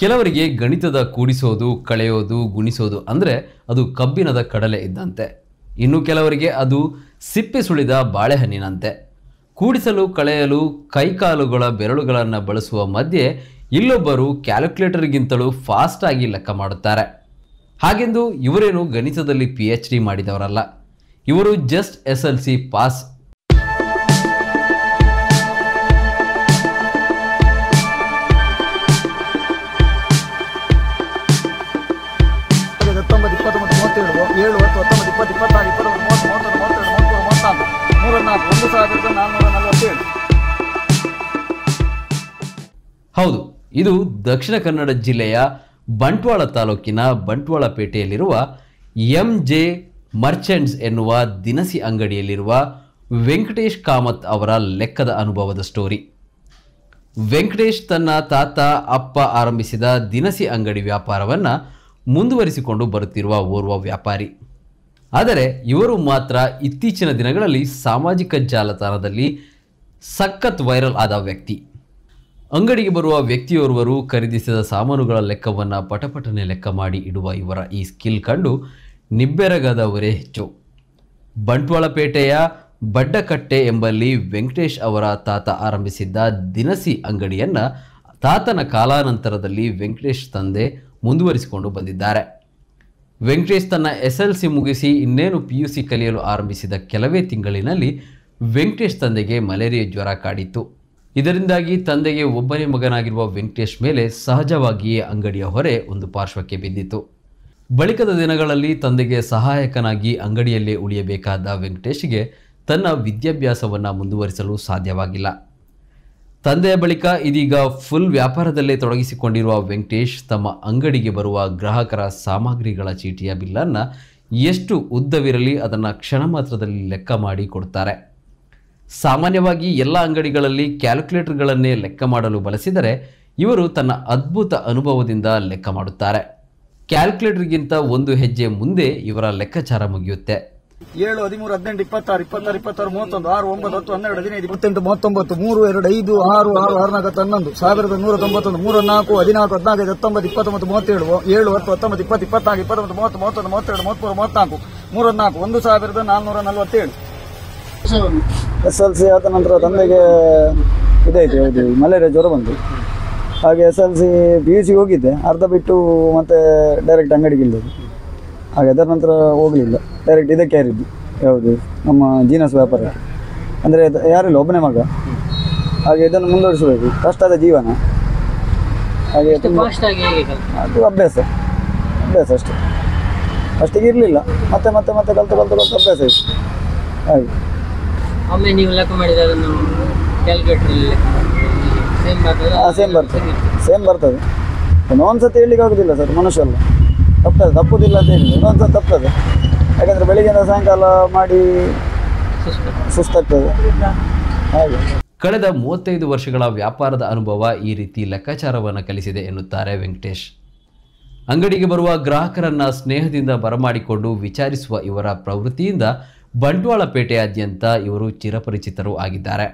ಕೆಲವರಿಗೆ ಗಣಿತದ ಕೂಡಿಸೋದು, ಕಳೆಯೋದು, ಗುಣಿಸೋದು ಅಂದರೆ ಅದು ಕಬ್ಬಿಣದ ಕಡಲೆ ಇದ್ದಂತೆ. ಇನ್ನು ಕೆಲವರಿಗೆ ಅದು ಸಿಪ್ಪೆ ಸುಳಿದ ಬಾಳೆಹಣ್ಣಿನಂತೆ. ಕೂಡಿಸಲು, ಕಳೆಯಲು ಕೈಕಾಲುಗಳ ಬೆರಳುಗಳನ್ನು ಬಳಸುವ ಮಧ್ಯೆ ಇಲ್ಲೊಬ್ಬರು ಕ್ಯಾಲ್ಕುಲೇಟರ್ಗಿಂತಲೂ ಫಾಸ್ಟಾಗಿ ಲೆಕ್ಕ ಮಾಡುತ್ತಾರೆ. ಹಾಗೆಂದು ಇವರೇನು ಗಣಿತದಲ್ಲಿ PhD ಮಾಡಿದವರಲ್ಲ. ಇವರು ಜಸ್ಟ್ SLC ಪಾಸ್. ಹೌದು, ಇದು ದಕ್ಷಿಣ ಕನ್ನಡ ಜಿಲ್ಲೆಯ ಬಂಟ್ವಾಳ ತಾಲೂಕಿನ ಬಂಟ್ವಾಳಪೇಟೆಯಲ್ಲಿರುವ MJ ಮರ್ಚೆಂಟ್ಸ್ ಎನ್ನುವ ದಿನಸಿ ಅಂಗಡಿಯಲ್ಲಿರುವ ವೆಂಕಟೇಶ್ ಕಾಮತ್ ಅವರ ಲೆಕ್ಕದ ಅನುಭವದ ಸ್ಟೋರಿ. ವೆಂಕಟೇಶ್ ತನ್ನ ತಾತ ಅಪ್ಪ ಆರಂಭಿಸಿದ ದಿನಸಿ ಅಂಗಡಿ ವ್ಯಾಪಾರವನ್ನು ಮುಂದುವರಿಸಿಕೊಂಡು ಬರುತ್ತಿರುವ ಓರ್ವ ವ್ಯಾಪಾರಿ. ಆದರೆ ಇವರು ಮಾತ್ರ ಇತ್ತೀಚಿನ ದಿನಗಳಲ್ಲಿ ಸಾಮಾಜಿಕ ಜಾಲತಾಣದಲ್ಲಿ ಸಖತ್ ವೈರಲ್ ಆದ ವ್ಯಕ್ತಿ. ಅಂಗಡಿಗೆ ಬರುವ ವ್ಯಕ್ತಿಯೋರ್ವರು ಖರೀದಿಸಿದ ಸಾಮಾನುಗಳ ಲೆಕ್ಕವನ್ನು ಪಟಪಟನೆ ಲೆಕ್ಕ ಮಾಡಿ ಇಡುವ ಇವರ ಈ ಸ್ಕಿಲ್ ಕಂಡು ನಿಬ್ಬೆರಗಾದವರೇ ಹೆಚ್ಚು. ಬಂಟ್ವಾಳಪೇಟೆಯ ಬಡ್ಡಕಟ್ಟೆ ಎಂಬಲ್ಲಿ ವೆಂಕಟೇಶ್ ಅವರ ತಾತ ಆರಂಭಿಸಿದ್ದ ದಿನಸಿ ಅಂಗಡಿಯನ್ನು ತಾತನ ಕಾಲಾನಂತರದಲ್ಲಿ ವೆಂಕಟೇಶ್ ತಂದೆ ಮುಂದುವರಿಸಿಕೊಂಡು ಬಂದಿದ್ದಾರೆ. ವೆಂಕಟೇಶ್ ತನ್ನ SLC ಮುಗಿಸಿ ಇನ್ನೇನು PUC ಕಲಿಯಲು ಆರಂಭಿಸಿದ ಕೆಲವೇ ತಿಂಗಳಿನಲ್ಲಿ ವೆಂಕಟೇಶ್ ತಂದೆಗೆ ಮಲೇರಿಯಾ ಜ್ವರ ಕಾಡಿತ್ತು. ಇದರಿಂದಾಗಿ ತಂದೆಗೆ ಒಬ್ಬನೇ ಮಗನಾಗಿರುವ ವೆಂಕಟೇಶ್ ಮೇಲೆ ಸಹಜವಾಗಿಯೇ ಅಂಗಡಿಯ ಹೊರೆ ಒಂದು ಪಾರ್ಶ್ವಕ್ಕೆ ಬಿದ್ದಿತು. ಬಳಿಕದ ದಿನಗಳಲ್ಲಿ ತಂದೆಗೆ ಸಹಾಯಕನಾಗಿ ಅಂಗಡಿಯಲ್ಲೇ ಉಳಿಯಬೇಕಾದ ವೆಂಕಟೇಶ್ಗೆ ತನ್ನ ವಿದ್ಯಾಭ್ಯಾಸವನ್ನು ಮುಂದುವರಿಸಲು ಸಾಧ್ಯವಾಗಿಲ್ಲ. ತಂದೆಯ ಬಳಿಕ ಇದೀಗ ಫುಲ್ ವ್ಯಾಪಾರದಲ್ಲೇ ತೊಡಗಿಸಿಕೊಂಡಿರುವ ವೆಂಕಟೇಶ್ ತಮ್ಮ ಅಂಗಡಿಗೆ ಬರುವ ಗ್ರಾಹಕರ ಸಾಮಗ್ರಿಗಳ ಚೀಟಿಯ ಬಿಲ್ಲನ್ನು ಎಷ್ಟು ಉದ್ದವಿರಲಿ ಅದನ್ನು ಕ್ಷಣ ಮಾತ್ರದಲ್ಲಿ ಲೆಕ್ಕ ಮಾಡಿ ಕೊಡುತ್ತಾರೆ. ಸಾಮಾನ್ಯವಾಗಿ ಎಲ್ಲ ಅಂಗಡಿಗಳಲ್ಲಿ ಕ್ಯಾಲ್ಕುಲೇಟರ್ಗಳನ್ನೇ ಲೆಕ್ಕ ಮಾಡಲು ಬಳಸಿದರೆ ಇವರು ತನ್ನ ಅದ್ಭುತ ಅನುಭವದಿಂದ ಲೆಕ್ಕ ಮಾಡುತ್ತಾರೆ. ಕ್ಯಾಲ್ಕುಲೇಟರ್ಗಿಂತ ಒಂದು ಹೆಜ್ಜೆ ಮುಂದೆ ಇವರ ಲೆಕ್ಕಾಚಾರ ಮುಗಿಯುತ್ತೆ. 7, 13, 18, 26, 26, 22, 31, 6, 9, 10, 12, 15, 28, 39, 3, 2, 5, 6, 6, 6, 4, 11, 1191, 3, 4, 14, 15, 19, 20, 37, 7, 10, 19, 20, 24, 21, 30, 31, 32, 33, 34, 1447. SLC ಆದ ನಂತರ ತಂದೆಗೆ ಇದಾಯಿತು, ಯಾವುದು ಮಲೇರಿಯಾ ಜ್ವರ ಬಂತು. ಹಾಗೆ SLC PUC ಹೋಗಿದ್ದೆ, ಅರ್ಧ ಬಿಟ್ಟು ಮತ್ತೆ ಡೈರೆಕ್ಟ್ ಅಂಗಡಿಗೆ ಇಲ್ಲದು. ಹಾಗೆ ಅದರ ನಂತರ ಹೋಗಲಿಲ್ಲ, ಡೈರೆಕ್ಟ್ ಇದಕ್ಕೆ ಯಾರಿದ್ದು, ಯಾವುದು ನಮ್ಮ ಜೀನಸ್ ವ್ಯಾಪಾರ. ಅಂದರೆ ಯಾರಿಲ್ಲ, ಒಬ್ಬನೇ ಮಗ. ಹಾಗೆ ಇದನ್ನು ಮುಂದುವರಿಸಬೇಕು, ಕಷ್ಟದ ಜೀವನ. ಹಾಗೆ ಅದು ಅಭ್ಯಾಸ ಅಷ್ಟೇ, ಅಷ್ಟಿಗೆ ಇರಲಿಲ್ಲ. ಮತ್ತೆ ಮತ್ತೆ ಮತ್ತೆ ಕಲ್ತು ಅಭ್ಯಾಸ ಇತ್ತು. ಹಾಗೆ ಒಮ್ಮೆ ನೀವು ಲೆಕ್ಕ ಮಾಡಿದಾಗ ಸೇಮ್ ಬರ್ತದೆ. ಇನ್ನೊಂದು ಸತಿ ಹೇಳಲಿಕ್ಕೆ ಆಗೋದಿಲ್ಲ ಸರ್, ಮನುಷ್ಯ ಅಲ್ಲ, ತಪ್ಪುದಿಲ್ಲ ಅಂತ ಹೇಳಿ ಇನ್ನೊಂದು ಸತಿ ತಪ್ಪುತ್ತದೆ. ಯಾಕಂದರೆ ಬೆಳಿಗ್ಗೆಯಿಂದ ಸಾಯಂಕಾಲ ಮಾಡಿ ಸುಸ್ತಾಗ್ತದೆ. ಹಾಗೆ ಕಳೆದ 35 ವರ್ಷಗಳ ವ್ಯಾಪಾರದ ಅನುಭವ ಈ ರೀತಿ ಲೆಕ್ಕಾಚಾರವನ್ನು ಕಲಿಸಿದೆ ಎನ್ನುತ್ತಾರೆ ವೆಂಕಟೇಶ್. ಅಂಗಡಿಗೆ ಬರುವ ಗ್ರಾಹಕರನ್ನು ಸ್ನೇಹದಿಂದ ಬರಮಾಡಿಕೊಂಡು ವಿಚಾರಿಸುವ ಇವರ ಪ್ರವೃತ್ತಿಯಿಂದ ಬಂಟ್ವಾಳಪೇಟೆಯಾದ್ಯಂತ ಇವರು ಚಿರಪರಿಚಿತರು ಆಗಿದ್ದಾರೆ.